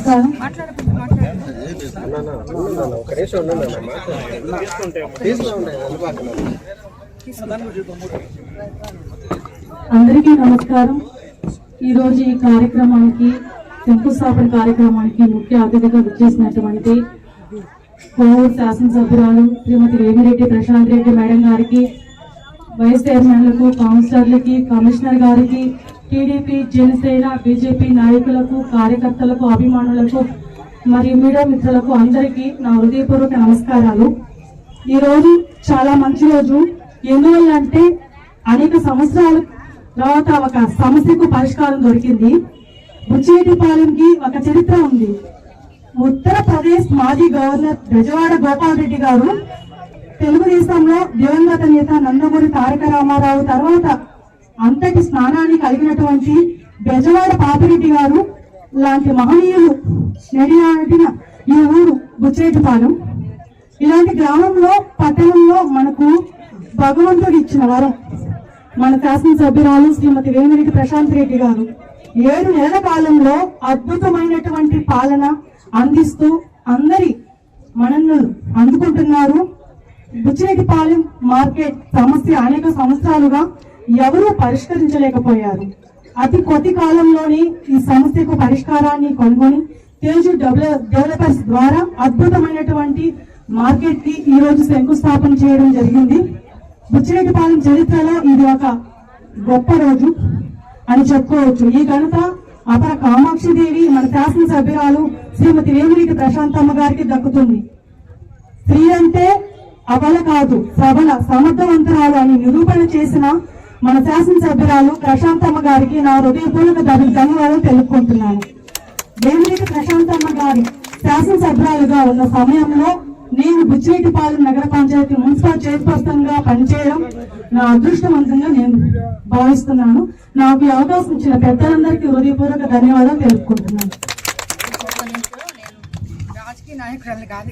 నమస్కారం. అందరికీ నమస్కారం. ఈరోజు ఈ కార్యక్రమానికి శంకుస్థాపన కార్యక్రమానికి ముఖ్య అతిథిగా విచ్చేసినటువంటి కోవూరు శాసనసభ్యురాలు శ్రీమతి వేమిరెడ్డి ప్రశాంత్ రెడ్డి మేడం గారికి, వైస్ చైర్మన్లకు, కౌన్సిలర్లకి, కమిషనర్ గారికి, టీడీపీ, జనసేన, బీజేపీ నాయకులకు, కార్యకర్తలకు, అభిమానులకు మరియు మీడియా మిత్రులకు అందరికీ నా హృదయపూర్వక నమస్కారాలు. ఈరోజు చాలా మంచి రోజు. ఎందువల్ల అంటే అనేక సంవత్సరాల తర్వాత ఒక సమస్యకు పరిష్కారం దొరికింది. బుచ్చేటిపాలెంకి ఒక చరిత్ర ఉంది. ఉత్తరప్రదేశ్ మాజీ గవర్నర్ బెజవాడ గోపాల్ రెడ్డి గారు తెలుగుదేశంలో దివంగత నేత నందమూరి తారక రామారావు తర్వాత అంతటి స్నానాన్ని కలిగినటువంటి బెజవాడ పాపిరెడ్డి గారు లాంటి మహనీయులు నడియాడిన ఈ ఊరు బుచ్చేటిపాలెం. ఇలాంటి గ్రామంలో, పట్టణంలో మనకు భగవంతుడు ఇచ్చిన వరం మన శాసనసభ్యురాలు శ్రీమతి వేమిరెడ్డి ప్రశాంత్ రెడ్డి గారు 7 నెలల కాలంలో అద్భుతమైనటువంటి పాలన అందిస్తూ అందరి మనల్ని అందుకుంటున్నారు. బుచ్చిరెడ్డిపాలెం మార్కెట్ సమస్య అనేక సంవత్సరాలుగా ఎవరూ పరిష్కరించలేకపోయారు. అతి కొద్ది కాలంలోనే ఈ సమస్యకు పరిష్కారాన్ని కనుగొని తేజు డెవలపర్స్ ద్వారా అద్భుతమైనటువంటి మార్కెట్ కి ఈ రోజు శంకుస్థాపన చేయడం జరిగింది. బుచ్చిరెడ్డిపాలెం చరిత్రలో ఇది ఒక గొప్ప రోజు అని చెప్పుకోవచ్చు. ఈ ఘనత అపర కామాక్షిదేవి మన శాసనసభ్యురాలు శ్రీమతి వేమిరెడ్డి ప్రశాంతమ్మ గారికి దక్కుతుంది. స్త్రీ అంటే అబల కాదు, సబల, సమర్థవంతురాలు అని నిరూపణ చేసిన మన శాసనసభ్యురాలు ప్రశాంతమ్మ గారికి నా హృదయపూర్వక ధన్యవాదాలు తెలుపుకుంటున్నాను. వేమిరెడ్డి ప్రశాంతమ్మ గారి శాసనసభ్యురాలుగా ఉన్న సమయంలో నేను బుచ్చిరెడ్డిపాలెం నగర పంచాయతీ మున్సిపల్ చైర్పర్సన్ గా పనిచేయడం నా అదృష్టవంతంగా నేను భావిస్తున్నాను. నాకు ఈ అవకాశం ఇచ్చిన పెద్దలందరికీ హృదయపూర్వక ధన్యవాదాలు తెలుపుకుంటున్నాను. రాజకీయ నాయకురాలు కాదు